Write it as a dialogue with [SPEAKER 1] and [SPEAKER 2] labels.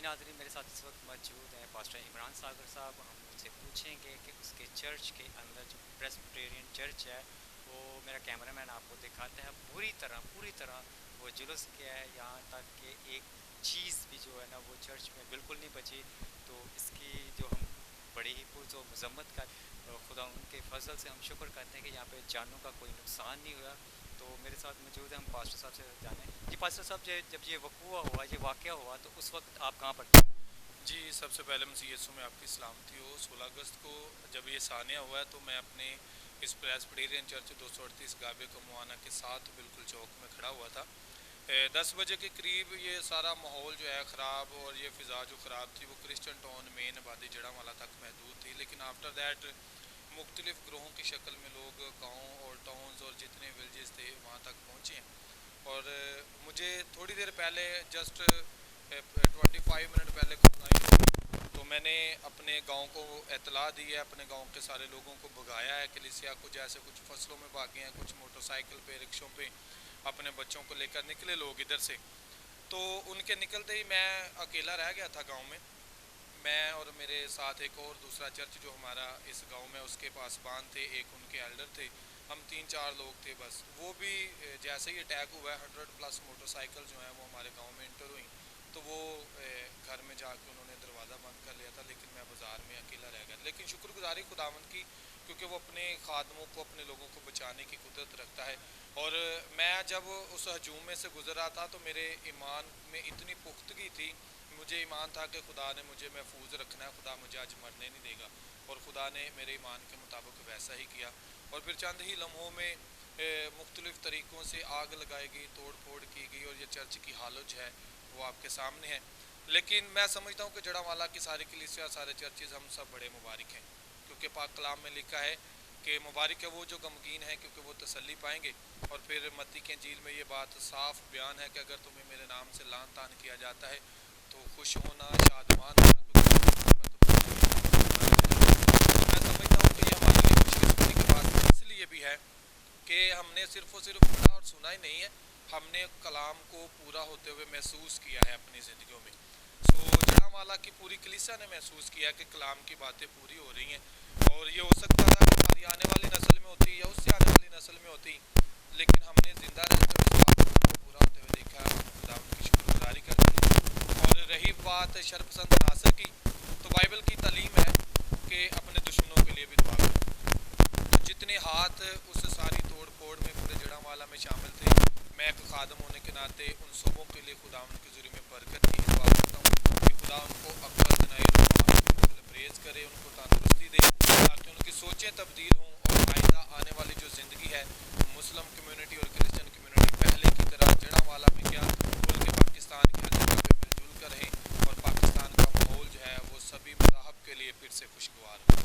[SPEAKER 1] ناظرین میرے ساتھ اس وقت موجود ہیں پاسٹر عمران ساگر صاحب. ہم ان سے پوچھیں گے کہ اس کے چرچ کے اندر جو پریسبیٹیرین چرچ ہے وہ میرا کیمرہ مین آپ کو دکھاتا ہے پوری طرح وہ جلوس کیا ہے, یہاں تک کہ ایک چیز بھی جو ہے نا وہ چرچ میں بالکل نہیں بچی. تو اس کی جو ہم بڑی ہی پرز و مذمت کا خدا ان کے فضل سے ہم شکر کرتے ہیں کہ یہاں پہ جانوں کا کوئی نقصان نہیں ہوا. تو میرے ساتھ موجود ہیں, ہم پاسٹر صاحب سے جانیں. جی پاسٹر صاحب, جب یہ واقعہ ہوا تو اس وقت آپ کہاں پر تھے؟
[SPEAKER 2] جی سب سے پہلے مسیح یسوع میں آپ کی سلامتی ہو. 16 اگست کو جب یہ ثانیہ ہوا ہے تو میں اپنے اس پریسبیٹیرین چرچ 238 گابے کو موانا کے ساتھ بالکل چوک میں کھڑا ہوا تھا. 10 بجے کے قریب یہ سارا ماحول جو ہے خراب, اور یہ فضا جو خراب تھی وہ کرسچن ٹاؤن مین آبادی جڑا والا تک محدود تھی. لیکن آفٹر دیٹ مختلف گروہوں کی شکل میں لوگ گاؤں اور ٹاؤنز اور جتنے ولیجز تھے وہاں تک پہنچے ہیں. اور مجھے تھوڑی دیر پہلے جسٹ 25 منٹ پہلے تو میں نے اپنے گاؤں کو اطلاع دی ہے, اپنے گاؤں کے سارے لوگوں کو بھگایا ہے. کلیسیا کو جیسے کچھ فصلوں میں بھاگے ہیں, کچھ موٹر سائیکل پہ, رکشوں پہ اپنے بچوں کو لے کر نکلے لوگ ادھر سے. تو ان کے نکلتے ہی میں اکیلا رہ گیا تھا گاؤں میں. میں اور میرے ساتھ ایک اور دوسرا چرچ جو ہمارا اس گاؤں میں اس کے پاس بان تھے, ایک ان کے ایلڈر تھے, ہم 3-4 لوگ تھے بس. وہ بھی جیسے ہی اٹیک ہوا ہے 100+ موٹر سائیکل جو ہیں وہ ہمارے گاؤں میں انٹر ہوئیں, تو وہ گھر میں جا کے انہوں نے دروازہ بند کر لیا تھا. لیکن میں بازار میں اکیلا رہ گیا. لیکن شکر گزاری خداوند کی, کیونکہ وہ اپنے خادموں کو, اپنے لوگوں کو بچانے کی قدرت رکھتا ہے. اور میں جب اس ہجوم میں سے گزر رہا تھا تو میرے ایمان میں اتنی پختگی تھی, مجھے ایمان تھا کہ خدا نے مجھے محفوظ رکھنا ہے, خدا مجھے آج مرنے نہیں دے گا. اور خدا نے میرے ایمان کے مطابق ویسا ہی کیا. اور پھر چند ہی لمحوں میں مختلف طریقوں سے آگ لگائی گئی, توڑ پھوڑ کی گئی, اور یہ چرچ کی حالت جو ہے وہ آپ کے سامنے ہے. لیکن میں سمجھتا ہوں کہ جڑا والا کی ساری کلیسیا, سارے چرچز, ہم سب بڑے مبارک ہیں, کیونکہ پاک کلام میں لکھا ہے کہ مبارک ہے وہ جو غمگین ہیں کیونکہ وہ تسلی پائیں گے. اور پھر متی کی انجیل میں یہ بات صاف بیان ہے کہ اگر تمہیں میرے نام سے لعن طعن کیا جاتا ہے تو خوش ہونا, شادمان ہونا, میں سمجھتا ہوں کہ یہ ہمارے لیے خوش قسمتی کی بات اس لیے بھی ہے کہ ہم نے صرف و صرف پڑھا اور سنا ہی نہیں ہے, ہم نے کلام کو پورا ہوتے ہوئے محسوس کیا ہے اپنی زندگیوں میں. جڑا والا کی پوری کلیسیا نے محسوس کیا کہ کلام کی باتیں پوری ہو رہی ہیں. اور یہ ہو سکتا تھا کہ ہماری آنے والی نسل میں ہوتی یا اس سے آنے والی نسل میں ہوتی, لیکن ہم نے زندہ رہ کر اس بات کو پورا ہوتے ہوئے دیکھا. خدا ان کی شکر گزاری کرتے ہیں. اور رہی بات شرپسند عناصر کی, تو بائبل کی تعلیم ہے کہ اپنے دشمنوں کے لیے بھی دعا کرو. جتنے ہاتھ اس ساری توڑ پھوڑ میں پورے جڑا والا میں شامل تھے, میں ایک خادم ہونے کے ناطے ان سبوں کے لیے خدا ان کے ذریعے میں برکت کی دعا کرتا ہوں کہ خدا ان کو عقل دنائی پریز کرے, ان کو تندرستی دے, تاکہ ان کی سوچیں تبدیل ہوں. اور آئندہ آنے والی جو زندگی ہے مسلم کمیونٹی اور کرسچن کمیونٹی پہلے کی طرح جڑا والا میں کیا بلکہ پاکستان کی ہر جگہ پہ مل جل کر رہیں, اور پاکستان کا ماحول جو ہے وہ سبھی مذاہب کے لیے پھر سے خوشگوار ہو.